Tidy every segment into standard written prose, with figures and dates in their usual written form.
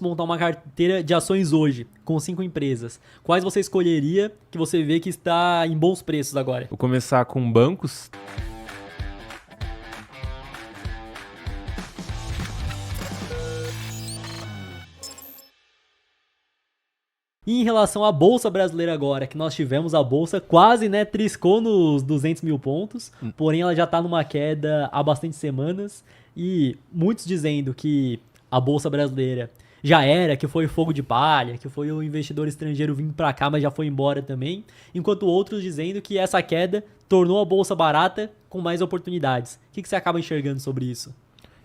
montar uma carteira de ações hoje, com 5 empresas, quais você escolheria que você vê que está em bons preços agora? Vou começar com bancos. E em relação à Bolsa Brasileira agora, que nós tivemos a Bolsa quase, triscou nos 200 mil pontos, porém ela já está numa queda há bastante semanas, e muitos dizendo que a Bolsa Brasileira já era, que foi fogo de palha, que foi o investidor estrangeiro vindo para cá, mas já foi embora também, enquanto outros dizendo que essa queda tornou a Bolsa barata com mais oportunidades. O que você acaba enxergando sobre isso?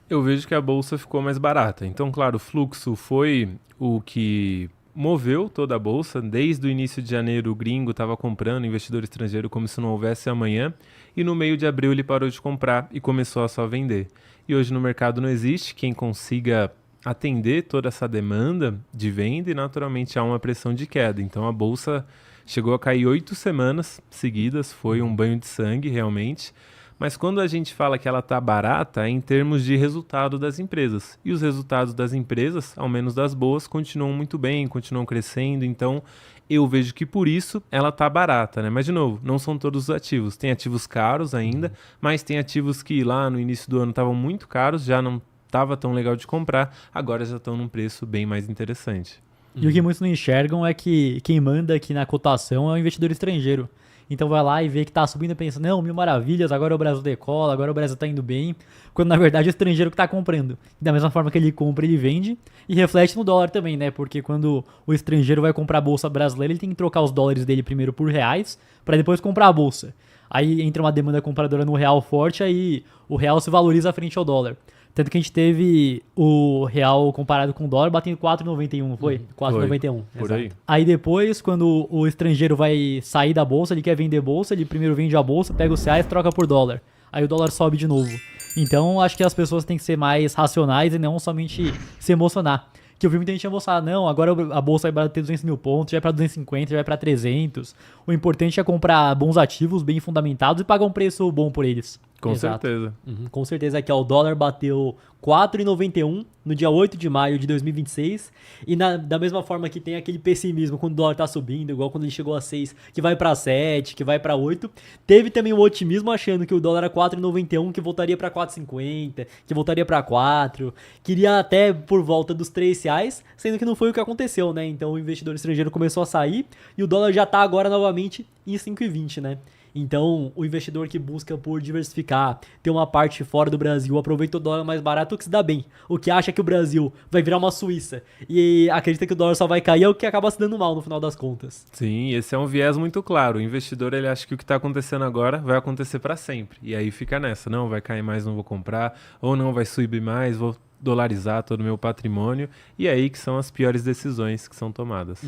Eu vejo que a bolsa ficou mais barata. Então, claro, o fluxo foi o que moveu toda a bolsa. Desde o início de janeiro, o gringo estava comprando, investidor estrangeiro, como se não houvesse amanhã. E no meio de abril ele parou de comprar e começou a só vender. E hoje no mercado não existe quem consiga atender toda essa demanda de venda e naturalmente há uma pressão de queda. Então a bolsa chegou a cair 8 semanas seguidas, foi um banho de sangue realmente. Mas quando a gente fala que ela está barata, é em termos de resultado das empresas. E os resultados das empresas, ao menos das boas, continuam muito bem, continuam crescendo. Então, eu vejo que por isso ela está barata, né? Mas, de novo, não são todos os ativos. Tem ativos caros ainda, mas tem ativos que lá no início do ano estavam muito caros, já não estava tão legal de comprar, agora já estão num preço bem mais interessante. E o que muitos não enxergam é que quem manda aqui na cotação é o investidor estrangeiro. Então vai lá e vê que tá subindo e pensa, não, mil maravilhas, agora o Brasil decola, agora o Brasil tá indo bem, quando na verdade é o estrangeiro que tá comprando. Da mesma forma que ele compra, ele vende, e reflete no dólar também, né? Porque quando o estrangeiro vai comprar a bolsa brasileira, ele tem que trocar os dólares dele primeiro por reais, para depois comprar a bolsa. Aí entra uma demanda compradora no real forte, aí o real se valoriza frente ao dólar. Tanto que a gente teve o real comparado com o dólar batendo 4,91, não foi? 4,91. Por aí. Aí depois, quando o estrangeiro vai sair da bolsa, ele quer vender bolsa, ele primeiro vende a bolsa, pega os reais, troca por dólar. Aí o dólar sobe de novo. Então, acho que as pessoas têm que ser mais racionais e não somente se emocionar. Que eu vi muita gente emocionar, não, agora a bolsa vai bater 200 mil pontos, já vai pra 250, já vai pra 300. O importante é comprar bons ativos, bem fundamentados e pagar um preço bom por eles. Com certeza. Com certeza aqui, ó, o dólar bateu 4,91 no dia 8 de maio de 2026 e da mesma forma que tem aquele pessimismo quando o dólar tá subindo, igual quando ele chegou a 6, que vai pra 7, que vai pra 8, teve também o otimismo achando que o dólar era 4,91, que voltaria pra 4,50, que voltaria pra 4, queria até por volta dos 3 reais, sendo que não foi o que aconteceu, né? Então o investidor estrangeiro começou a sair e o dólar já tá agora novamente em 5,20, né? Então, o investidor que busca por diversificar, ter uma parte fora do Brasil, aproveita o dólar mais barato, o que se dá bem. O que acha que o Brasil vai virar uma Suíça e acredita que o dólar só vai cair é o que acaba se dando mal no final das contas. Sim, esse é um viés muito claro. O investidor ele acha que o que está acontecendo agora vai acontecer para sempre. E aí fica nessa, não, vai cair mais, não vou comprar, ou não, vai subir mais, vou dolarizar todo o meu patrimônio, e aí que são as piores decisões que são tomadas.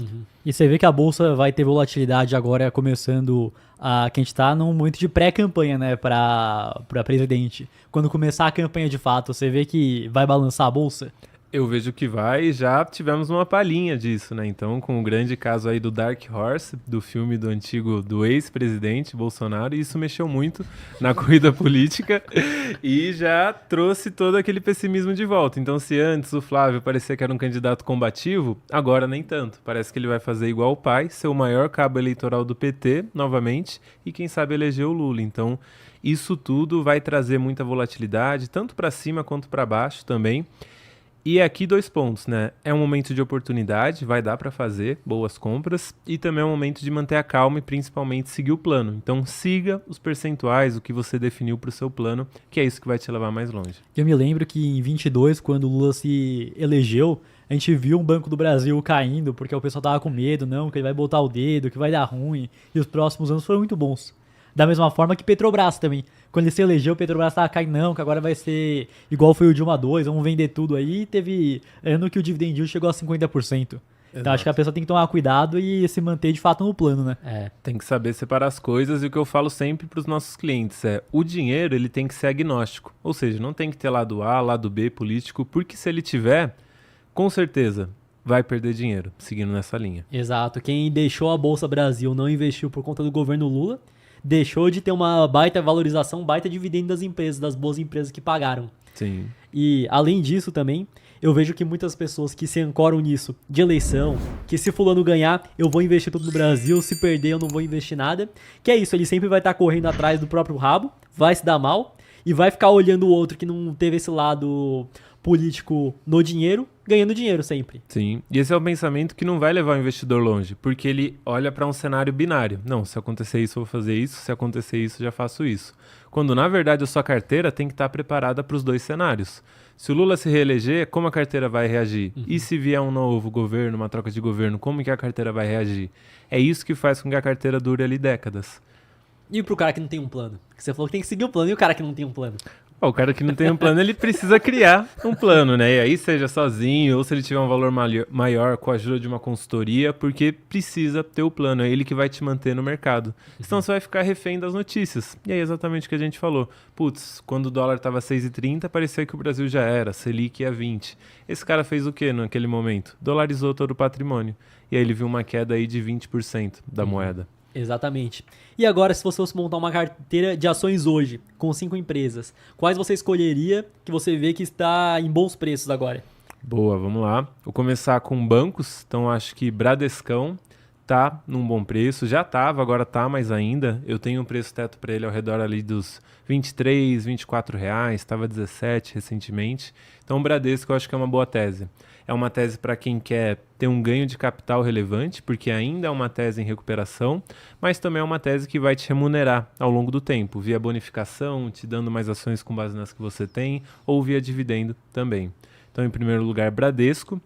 E você vê que a bolsa vai ter volatilidade agora começando que a gente tá num momento de pré-campanha, né, para presidente. Quando começar a campanha de fato, você vê que vai balançar a bolsa? Eu vejo que vai, já tivemos uma palhinha disso, né? Então, com o grande caso aí do Dark Horse, do filme do ex-presidente Bolsonaro, e isso mexeu muito na corrida política e já trouxe todo aquele pessimismo de volta. Então, se antes o Flávio parecia que era um candidato combativo, agora nem tanto. Parece que ele vai fazer igual o pai, ser o maior cabo eleitoral do PT, novamente, e quem sabe eleger o Lula. Então, isso tudo vai trazer muita volatilidade, tanto para cima quanto para baixo também. E aqui 2 pontos, né? É um momento de oportunidade, vai dar para fazer boas compras e também é um momento de manter a calma e principalmente seguir o plano. Então siga os percentuais, o que você definiu para o seu plano, que é isso que vai te levar mais longe. Eu me lembro que em 22, quando o Lula se elegeu, a gente viu um Banco do Brasil caindo porque o pessoal tava com medo, não, que ele vai botar o dedo, que vai dar ruim, e os próximos anos foram muito bons. Da mesma forma que Petrobras também. Quando ele se elegeu, o Petrobras tava caindo, não, que agora vai ser igual foi o Dilma 2, vamos vender tudo aí. E teve ano que o dividend yield chegou a 50%. Então acho que a pessoa tem que tomar cuidado e se manter de fato no plano, né? Tem que saber separar as coisas e o que eu falo sempre para os nossos clientes é o dinheiro ele tem que ser agnóstico. Ou seja, não tem que ter lado A, lado B político, porque se ele tiver, com certeza vai perder dinheiro seguindo nessa linha. Exato. Quem deixou a Bolsa Brasil não investiu por conta do governo Lula, deixou de ter uma baita valorização, baita dividendo das empresas, das boas empresas que pagaram. Sim. E, além disso também, eu vejo que muitas pessoas que se ancoram nisso de eleição, que se fulano ganhar, eu vou investir tudo no Brasil, se perder eu não vou investir nada, que é isso, ele sempre vai estar correndo atrás do próprio rabo, vai se dar mal e vai ficar olhando o outro que não teve esse lado político no dinheiro, ganhando dinheiro sempre. Sim, e esse é o pensamento que não vai levar o investidor longe, porque ele olha para um cenário binário. Não, se acontecer isso, eu vou fazer isso, se acontecer isso, já faço isso. Quando, na verdade, a sua carteira tem que estar preparada para os dois cenários. Se o Lula se reeleger, como a carteira vai reagir? E se vier um novo governo, uma troca de governo, como que a carteira vai reagir? É isso que faz com que a carteira dure ali décadas. E pro cara que não tem um plano? Porque você falou que tem que seguir o plano, e o cara que não tem um plano? O cara que não tem um plano, ele precisa criar um plano, né? E aí seja sozinho, ou se ele tiver um valor maior com a ajuda de uma consultoria, porque precisa ter o plano, é ele que vai te manter no mercado. Senão você vai ficar refém das notícias. E aí é exatamente o que a gente falou. Putz, quando o dólar estava 6,30, parecia que o Brasil já era, Selic ia 20. Esse cara fez o quê naquele momento? Dolarizou todo o patrimônio. E aí ele viu uma queda aí de 20% da moeda. Exatamente. E agora, se você fosse montar uma carteira de ações hoje, com 5 empresas, quais você escolheria que você vê que está em bons preços agora? Boa, vamos lá. Vou começar com bancos. Então, acho que Bradescão tá num bom preço. Já estava, agora tá mais ainda. Eu tenho um preço teto para ele ao redor ali dos R$ 23, R$ 24. Estava 17 recentemente. Então, o Bradesco eu acho que é uma boa tese. É uma tese para quem quer ter um ganho de capital relevante, porque ainda é uma tese em recuperação, mas também é uma tese que vai te remunerar ao longo do tempo, via bonificação, te dando mais ações com base nas que você tem, ou via dividendo também. Então, em primeiro lugar, Bradesco.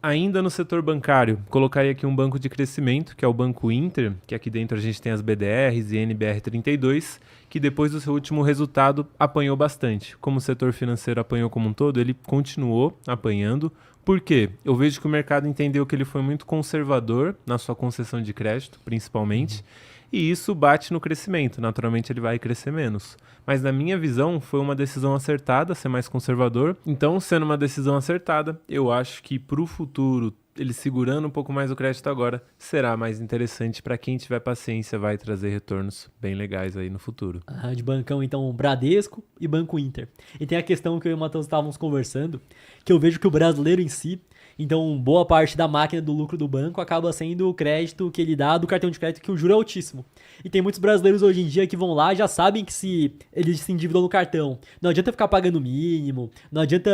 Ainda no setor bancário, colocaria aqui um banco de crescimento, que é o Banco Inter, que aqui dentro a gente tem as BDRs e NBR32, que depois do seu último resultado apanhou bastante. Como o setor financeiro apanhou como um todo, ele continuou apanhando. Por quê? Eu vejo que o mercado entendeu que ele foi muito conservador na sua concessão de crédito, principalmente, e isso bate no crescimento. Naturalmente ele vai crescer menos. Mas na minha visão foi uma decisão acertada, ser mais conservador. Então, sendo uma decisão acertada, eu acho que para o futuro, ele segurando um pouco mais o crédito agora, será mais interessante para quem tiver paciência, vai trazer retornos bem legais aí no futuro. De bancão, então, Bradesco e Banco Inter. E tem a questão que eu e o Matheus estávamos conversando, que eu vejo que o brasileiro em si, então boa parte da máquina do lucro do banco acaba sendo o crédito que ele dá do cartão de crédito, que o juro é altíssimo. E tem muitos brasileiros hoje em dia que vão lá e já sabem que se eles se endividam no cartão, não adianta ficar pagando o mínimo, não adianta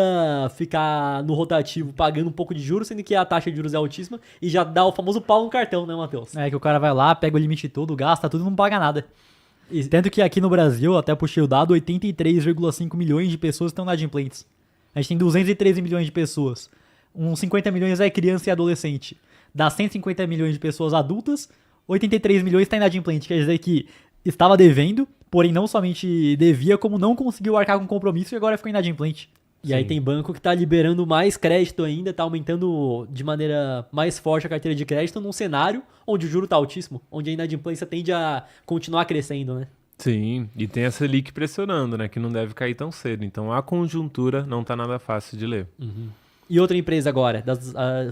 ficar no rotativo pagando um pouco de juros, sendo que a taxa de juros é altíssima, e já dá o famoso pau no cartão, né, Matheus? É que o cara vai lá, pega o limite todo, gasta tudo e não paga nada. E tanto que aqui no Brasil, até puxei o dado, 83,5 milhões de pessoas estão inadimplentes. A gente tem 213 milhões de pessoas. Uns 50 milhões é criança e adolescente. Das 150 milhões de pessoas adultas, 83 milhões está inadimplente. Quer dizer que estava devendo, porém não somente devia, como não conseguiu arcar com compromisso e agora ficou inadimplente. E aí tem banco que tá liberando mais crédito ainda, tá aumentando de maneira mais forte a carteira de crédito num cenário onde o juro tá altíssimo, onde a inadimplência tende a continuar crescendo, né? Sim, e tem a Selic pressionando, né, que não deve cair tão cedo. Então a conjuntura não tá nada fácil de ler. E outra empresa agora?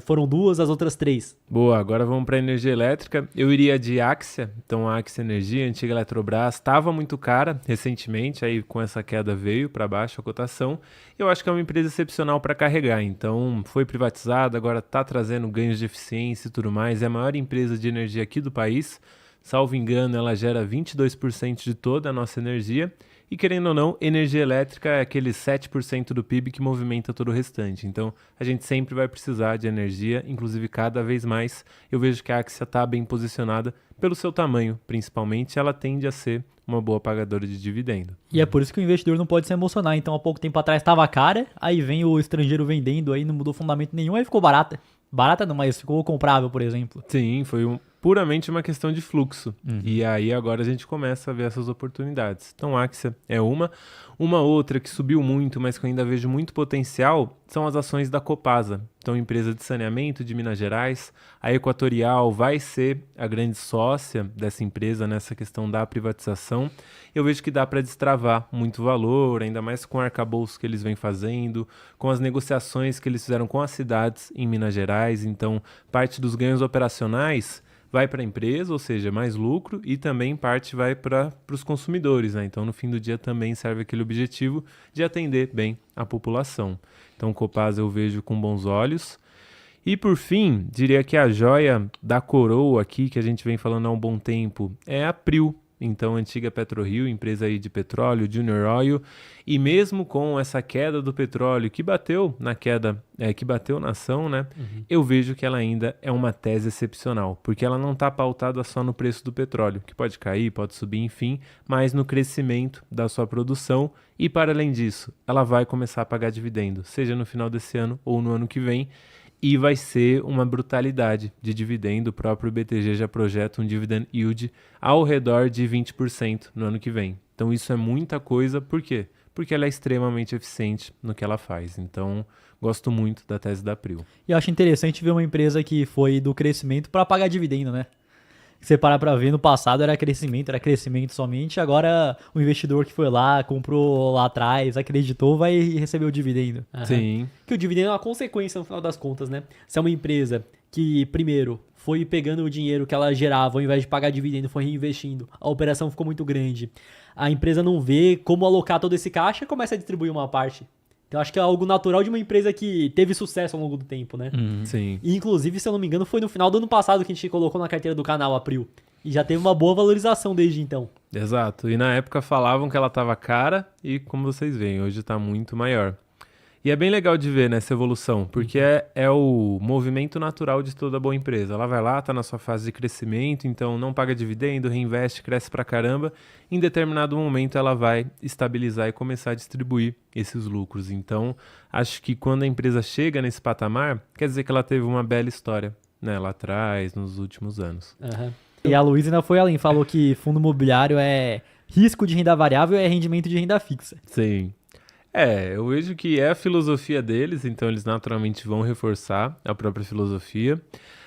Foram 2, as outras 3. Boa, agora vamos para energia elétrica. Eu iria de Axia, então a Axia Energia, antiga Eletrobras, estava muito cara recentemente, aí com essa queda veio para baixo a cotação. Eu acho que é uma empresa excepcional para carregar, então foi privatizada, agora está trazendo ganhos de eficiência e tudo mais. É a maior empresa de energia aqui do país. Salvo engano, ela gera 22% de toda a nossa energia. E querendo ou não, energia elétrica é aquele 7% do PIB que movimenta todo o restante. Então, a gente sempre vai precisar de energia, inclusive cada vez mais. Eu vejo que a Axia está bem posicionada pelo seu tamanho, principalmente. Ela tende a ser uma boa pagadora de dividendo. E é por isso que o investidor não pode se emocionar. Então, há pouco tempo atrás estava cara, aí vem o estrangeiro vendendo, aí não mudou fundamento nenhum, aí ficou barata. Barata não, mas ficou comprável, por exemplo. Sim, foi puramente uma questão de fluxo. E aí agora a gente começa a ver essas oportunidades. Então a Axia é uma. Uma outra que subiu muito, mas que eu ainda vejo muito potencial, são as ações da Copasa. Então, empresa de saneamento de Minas Gerais. A Equatorial vai ser a grande sócia dessa empresa nessa questão da privatização. Eu vejo que dá para destravar muito valor, ainda mais com o arcabouço que eles vêm fazendo, com as negociações que eles fizeram com as cidades em Minas Gerais. Então, parte dos ganhos operacionais vai para a empresa, ou seja, mais lucro, e também parte vai para os consumidores, né? Então, no fim do dia também serve aquele objetivo de atender bem a população. Então, o Copasa eu vejo com bons olhos. E por fim, diria que a joia da coroa aqui, que a gente vem falando há um bom tempo, é a Prio. Então, a antiga PetroRio, empresa aí de petróleo, Junior Oil, e mesmo com essa queda do petróleo que bateu na queda, que bateu na ação, né? Eu vejo que ela ainda é uma tese excepcional, porque ela não está pautada só no preço do petróleo, que pode cair, pode subir, enfim, mas no crescimento da sua produção e, para além disso, ela vai começar a pagar dividendo, seja no final desse ano ou no ano que vem, e vai ser uma brutalidade de dividendo. O próprio BTG já projeta um dividend yield ao redor de 20% no ano que vem. Então isso é muita coisa, por quê? Porque ela é extremamente eficiente no que ela faz. Então, gosto muito da tese da Prio. E eu acho interessante ver uma empresa que foi do crescimento para pagar dividendo, né? Você parar para ver, no passado era crescimento somente, agora o investidor que foi lá, comprou lá atrás, acreditou, vai receber o dividendo. Sim. Que o dividendo é uma consequência no final das contas, né? Se é uma empresa que, primeiro, foi pegando o dinheiro que ela gerava, ao invés de pagar dividendo, foi reinvestindo, a operação ficou muito grande, a empresa não vê como alocar todo esse caixa e começa a distribuir uma parte. Então acho que é algo natural de uma empresa que teve sucesso ao longo do tempo, né? Sim. E inclusive, se eu não me engano, foi no final do ano passado que a gente colocou na carteira do canal a Prio. E já teve uma boa valorização desde então. Exato. E na época falavam que ela estava cara e, como vocês veem, hoje está muito maior. E é bem legal de ver nessa evolução, porque é o movimento natural de toda boa empresa. Ela vai lá, está na sua fase de crescimento, então não paga dividendo, reinveste, cresce pra caramba. Em determinado momento ela vai estabilizar e começar a distribuir esses lucros. Então, acho que quando a empresa chega nesse patamar, quer dizer que ela teve uma bela história, né, lá atrás, nos últimos anos. E a Luísa ainda foi além, falou que fundo imobiliário é risco de renda variável e é rendimento de renda fixa. Sim. Eu vejo que é a filosofia deles, então eles naturalmente vão reforçar a própria filosofia,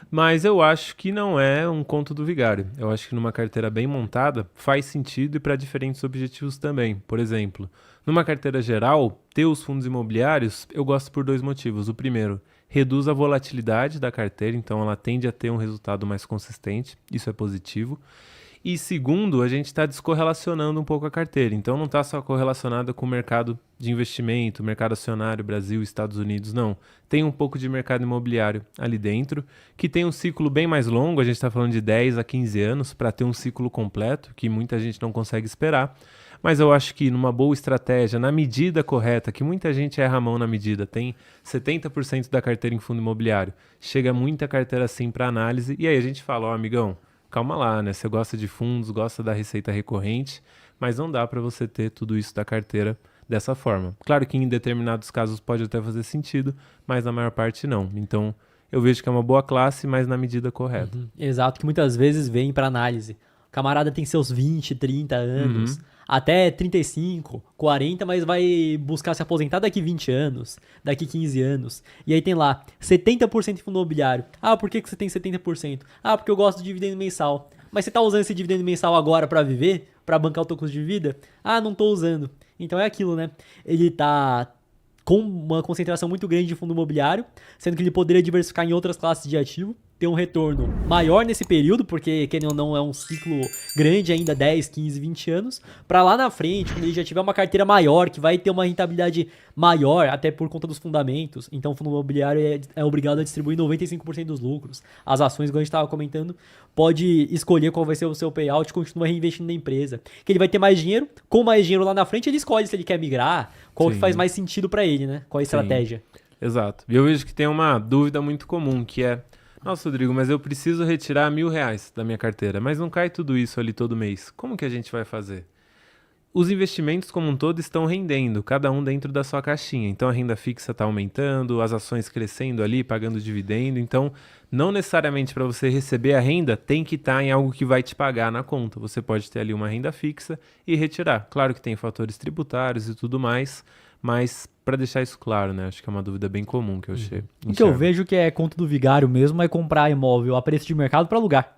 mas eu acho que não é um conto do vigário. Eu acho que numa carteira bem montada faz sentido e para diferentes objetivos também. Por exemplo, numa carteira geral, ter os fundos imobiliários eu gosto por dois motivos. O primeiro, reduz a volatilidade da carteira, então ela tende a ter um resultado mais consistente, isso é positivo. E segundo, a gente está descorrelacionando um pouco a carteira. Então não está só correlacionada com o mercado de investimento, mercado acionário, Brasil, Estados Unidos, não. Tem um pouco de mercado imobiliário ali dentro, que tem um ciclo bem mais longo, a gente está falando de 10 a 15 anos, para ter um ciclo completo, que muita gente não consegue esperar. Mas eu acho que numa boa estratégia, na medida correta, que muita gente erra a mão na medida, tem 70% da carteira em fundo imobiliário, chega muita carteira assim para análise, e aí a gente fala, amigão, calma lá, né? Você gosta de fundos, gosta da receita recorrente, mas não dá para você ter tudo isso da carteira dessa forma. Claro que em determinados casos pode até fazer sentido, mas na maior parte não. Então, eu vejo que é uma boa classe, mas na medida correta. Exato, que muitas vezes vem para análise. O camarada tem seus 20, 30 anos, até 35, 40, mas vai buscar se aposentar daqui 20 anos, daqui 15 anos. E aí tem lá, 70% em fundo imobiliário. Ah, por que você tem 70%? Ah, porque eu gosto de dividendo mensal. Mas você tá usando esse dividendo mensal agora para viver? Para bancar o teu custo de vida? Ah, não tô usando. Então é aquilo, né? Ele tá com uma concentração muito grande de fundo imobiliário, sendo que ele poderia diversificar em outras classes de ativo, ter um retorno maior nesse período, porque, querendo ou não, é um ciclo grande ainda, 10, 15, 20 anos, para lá na frente, quando ele já tiver uma carteira maior, que vai ter uma rentabilidade maior, até por conta dos fundamentos. Então o fundo imobiliário é obrigado a distribuir 95% dos lucros. As ações, como a gente estava comentando, pode escolher qual vai ser o seu payout e continua reinvestindo na empresa. Que ele vai ter mais dinheiro, com mais dinheiro lá na frente, ele escolhe se ele quer migrar, qual que faz mais sentido para ele, né? Qual a estratégia. Exato. E eu vejo que tem uma dúvida muito comum, que é: nossa, Rodrigo, mas eu preciso retirar R$1.000 da minha carteira, mas não cai tudo isso ali todo mês. Como que a gente vai fazer? Os investimentos como um todo estão rendendo, cada um dentro da sua caixinha. Então a renda fixa está aumentando, as ações crescendo ali, pagando dividendo. Então, não necessariamente para você receber a renda tem que estar em algo que vai te pagar na conta. Você pode ter ali uma renda fixa e retirar. Claro que tem fatores tributários e tudo mais, mas para deixar isso claro, né? Acho que é uma dúvida bem comum que eu O que eu vejo que é conta do vigário mesmo é comprar imóvel a preço de mercado para alugar.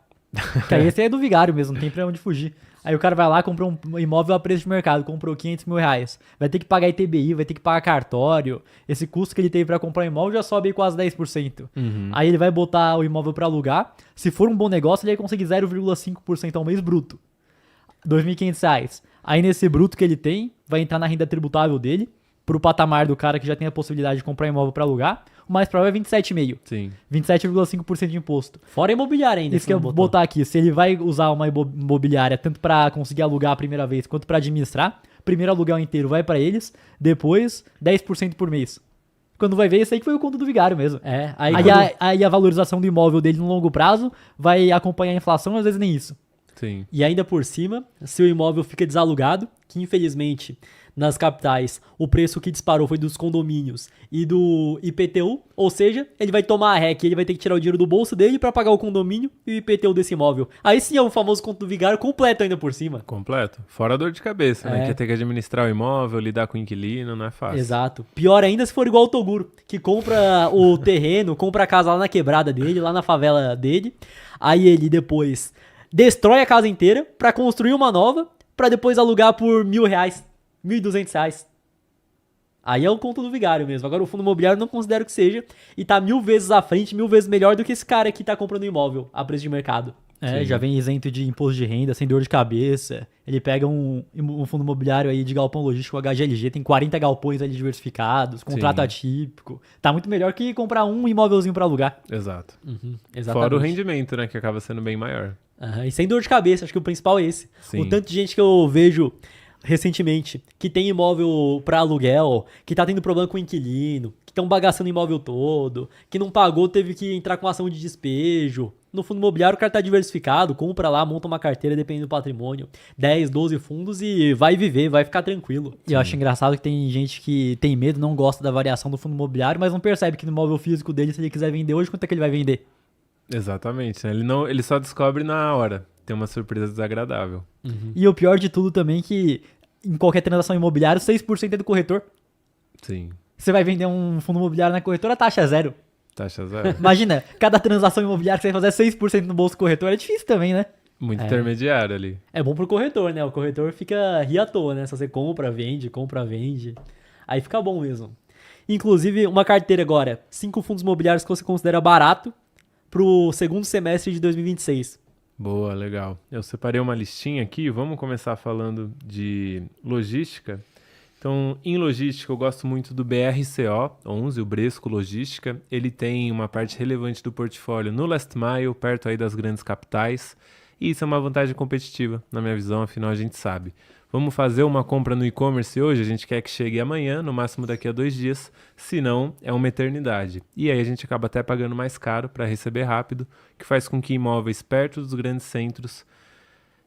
Que aí esse é do vigário mesmo, não tem pra onde fugir. Aí o cara vai lá, compra um imóvel a preço de mercado, comprou 500 mil reais. Vai ter que pagar ITBI, vai ter que pagar cartório. Esse custo que ele teve pra comprar um imóvel já sobe aí quase 10%. Aí ele vai botar o imóvel pra alugar. Se for um bom negócio, ele vai conseguir 0,5% ao mês bruto. R$ 2.500. Aí nesse bruto que ele tem, vai entrar na renda tributável dele, pro patamar do cara que já tem a possibilidade de comprar imóvel pra alugar. O mais provável é 27,5%. Sim. 27,5% de imposto. Fora imobiliária ainda. Isso que eu vou botar aqui, se ele vai usar uma imobiliária tanto pra conseguir alugar a primeira vez quanto pra administrar, primeiro aluguel inteiro vai pra eles, depois 10% por mês. Quando vai ver, esse aí que foi o conto do vigário mesmo. Aí a valorização do imóvel dele no longo prazo vai acompanhar a inflação, às vezes nem isso. Sim. E ainda por cima, se o imóvel fica desalugado, que infelizmente nas capitais o preço que disparou foi dos condomínios e do IPTU, ou seja, ele vai tomar a REC, ele vai ter que tirar o dinheiro do bolso dele pra pagar o condomínio e o IPTU desse imóvel. Aí sim é o famoso conto do vigário completo ainda por cima. Completo. Fora a dor de cabeça, né? Que é ter que administrar o imóvel, lidar com o inquilino, não é fácil. Exato. Pior ainda se for igual o Toguro, que compra o terreno, compra a casa lá na quebrada dele, lá na favela dele, aí ele depois destrói a casa inteira pra construir uma nova, pra depois alugar por R$1.000, R$1.200. Aí é o conto do vigário mesmo. Agora o fundo imobiliário não considero que seja, e tá 1.000 vezes à frente, 1.000 vezes melhor do que esse cara que tá comprando imóvel a preço de mercado. Sim. Já vem isento de imposto de renda, sem dor de cabeça. Ele pega um fundo imobiliário aí de galpão logístico HGLG, tem 40 galpões ali diversificados, contrato atípico. Tá muito melhor que comprar um imóvelzinho pra alugar. Exato. Exatamente. Fora o rendimento, né? Que acaba sendo bem maior. E sem dor de cabeça, acho que o principal é esse. Sim. O tanto de gente que eu vejo recentemente, que tem imóvel pra aluguel, que tá tendo problema com o inquilino, que estão bagaçando o imóvel todo, que não pagou, teve que entrar com ação de despejo. No fundo imobiliário o cara tá diversificado, compra lá, monta uma carteira dependendo do patrimônio, 10, 12 fundos e vai viver, vai ficar tranquilo. E eu acho engraçado que tem gente que tem medo, não gosta da variação do fundo imobiliário, mas não percebe que no imóvel físico dele, se ele quiser vender hoje, quanto é que ele vai vender? Exatamente, né? Ele só descobre na hora. Tem uma surpresa desagradável. E o pior de tudo também é que em qualquer transação imobiliária, 6% é do corretor. Sim. Você vai vender um fundo imobiliário na corretora, a taxa é zero. Taxa zero. Imagina, cada transação imobiliária que você vai fazer 6% no bolso do corretor, é difícil também, né? Muito intermediário ali. É bom pro corretor, né? O corretor fica ri à toa, né? Se você compra, vende. Aí fica bom mesmo. Inclusive, uma carteira agora, 5 fundos imobiliários que você considera barato pro segundo semestre de 2026. Boa, legal. Eu separei uma listinha aqui, vamos começar falando de logística. Então, em logística, eu gosto muito do BRCO11, o Bresco Logística. Ele tem uma parte relevante do portfólio no last mile, perto aí das grandes capitais. E isso é uma vantagem competitiva, na minha visão, afinal a gente sabe. Vamos fazer uma compra no e-commerce hoje, a gente quer que chegue amanhã, no máximo daqui a 2 dias, senão é uma eternidade. E aí a gente acaba até pagando mais caro para receber rápido, que faz com que imóveis perto dos grandes centros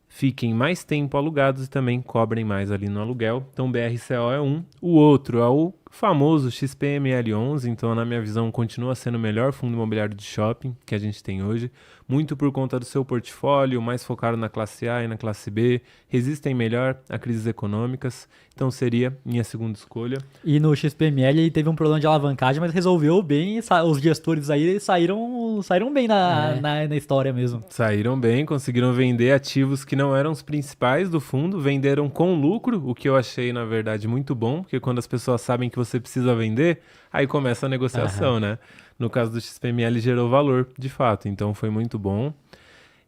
fiquem mais tempo alugados e também cobrem mais ali no aluguel. Então, BRCO é um. O outro é o famoso XPML11, então na minha visão continua sendo o melhor fundo imobiliário de shopping que a gente tem hoje, muito por conta do seu portfólio, mais focado na classe A e na classe B, resistem melhor a crises econômicas, então seria minha segunda escolha. E no XPML ele teve um problema de alavancagem, mas resolveu bem, os gestores aí saíram bem na história mesmo. Saíram bem, conseguiram vender ativos que não eram os principais do fundo, venderam com lucro, o que eu achei na verdade muito bom, porque quando as pessoas sabem que você precisa vender, aí começa a negociação, né? No caso do XPML gerou valor, de fato, então foi muito bom.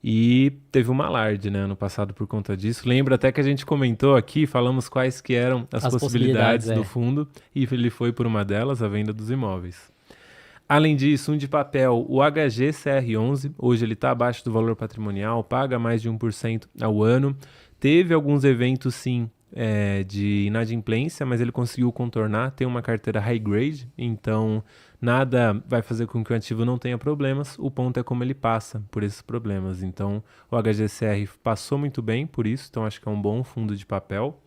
E teve um alarde, né, ano passado por conta disso. Lembro até que a gente comentou aqui, falamos quais que eram as possibilidades do fundo, e ele foi por uma delas, a venda dos imóveis. Além disso, um de papel, o HGCR11, hoje ele está abaixo do valor patrimonial, paga mais de 1% ao ano. Teve alguns eventos, sim, de inadimplência, mas ele conseguiu contornar, tem uma carteira high grade, então nada vai fazer com que o ativo não tenha problemas, o ponto é como ele passa por esses problemas. Então o HGCR passou muito bem por isso, então acho que é um bom fundo de papel.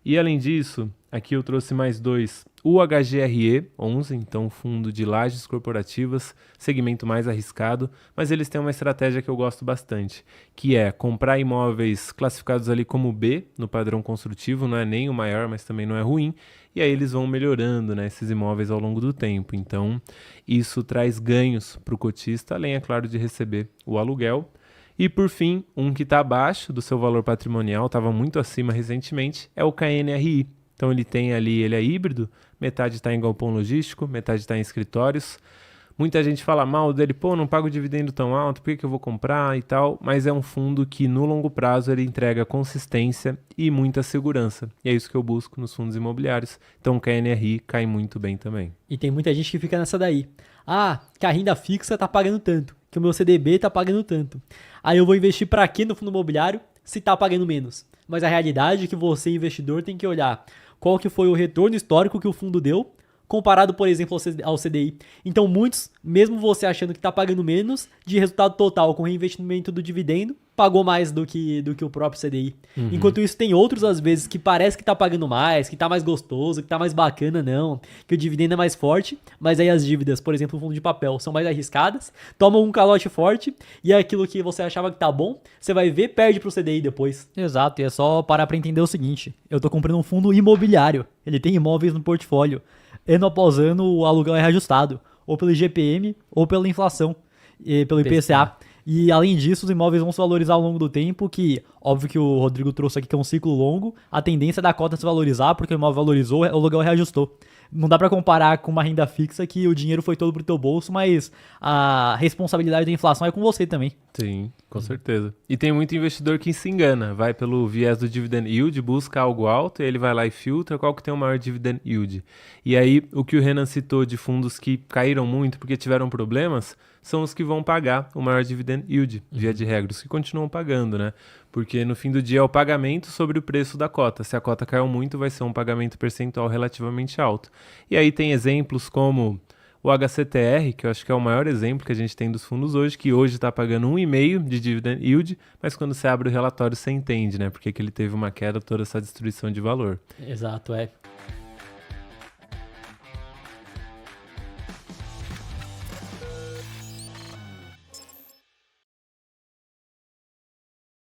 E além disso, aqui eu trouxe mais 2, o HGRE11, então fundo de lajes corporativas, segmento mais arriscado, mas eles têm uma estratégia que eu gosto bastante, que é comprar imóveis classificados ali como B, no padrão construtivo, não é nem o maior, mas também não é ruim, e aí eles vão melhorando, né, esses imóveis ao longo do tempo. Então, isso traz ganhos para o cotista, além, é claro, de receber o aluguel. E por fim, um que está abaixo do seu valor patrimonial, estava muito acima recentemente, é o KNRI. Então ele tem ali, ele é híbrido, metade está em galpão logístico, metade está em escritórios. Muita gente fala mal dele, pô, não pago dividendo tão alto, por que eu vou comprar e tal? Mas é um fundo que no longo prazo ele entrega consistência e muita segurança. E é isso que eu busco nos fundos imobiliários. Então o KNRI cai muito bem também. E tem muita gente que fica nessa daí. Ah, que a renda fixa tá pagando tanto, que o meu CDB tá pagando tanto. Aí eu vou investir para quê no fundo imobiliário se tá pagando menos? Mas a realidade é que você, investidor, tem que olhar qual que foi o retorno histórico que o fundo deu, comparado, por exemplo, ao CDI. Então, muitos, mesmo você achando que está pagando menos, de resultado total com reinvestimento do dividendo, pagou mais do que o próprio CDI. Enquanto isso, tem outros, às vezes, que parece que está pagando mais, que está mais gostoso, que está mais bacana, não, que o dividendo é mais forte, mas aí as dívidas, por exemplo, o fundo de papel, são mais arriscadas, tomam um calote forte, e é aquilo que você achava que tá bom, você vai ver, perde pro CDI depois. Exato, e é só parar para entender o seguinte, eu tô comprando um fundo imobiliário, ele tem imóveis no portfólio, ano após ano o aluguel é reajustado, ou pelo IGPM, ou pela inflação, e pelo IPCA. E além disso, os imóveis vão se valorizar ao longo do tempo, que, óbvio que o Rodrigo trouxe aqui que é um ciclo longo, a tendência da cota se valorizar, porque o imóvel valorizou, o aluguel reajustou. Não dá pra comparar com uma renda fixa que o dinheiro foi todo pro teu bolso, mas a responsabilidade da inflação é com você também. Sim, com certeza. E tem muito investidor que se engana, vai pelo viés do dividend yield, busca algo alto, e ele vai lá e filtra qual que tem o maior dividend yield. E aí, o que o Renan citou de fundos que caíram muito porque tiveram problemas, são os que vão pagar o maior dividend yield, via de regra, os que continuam pagando, né? Porque no fim do dia é o pagamento sobre o preço da cota. Se a cota caiu muito, vai ser um pagamento percentual relativamente alto. E aí tem exemplos como o HCTR, que eu acho que é o maior exemplo que a gente tem dos fundos hoje, que hoje está pagando 1,5 de dividend yield, mas quando você abre o relatório você entende, né? Porque que ele teve uma queda, toda essa destruição de valor. Exato, é.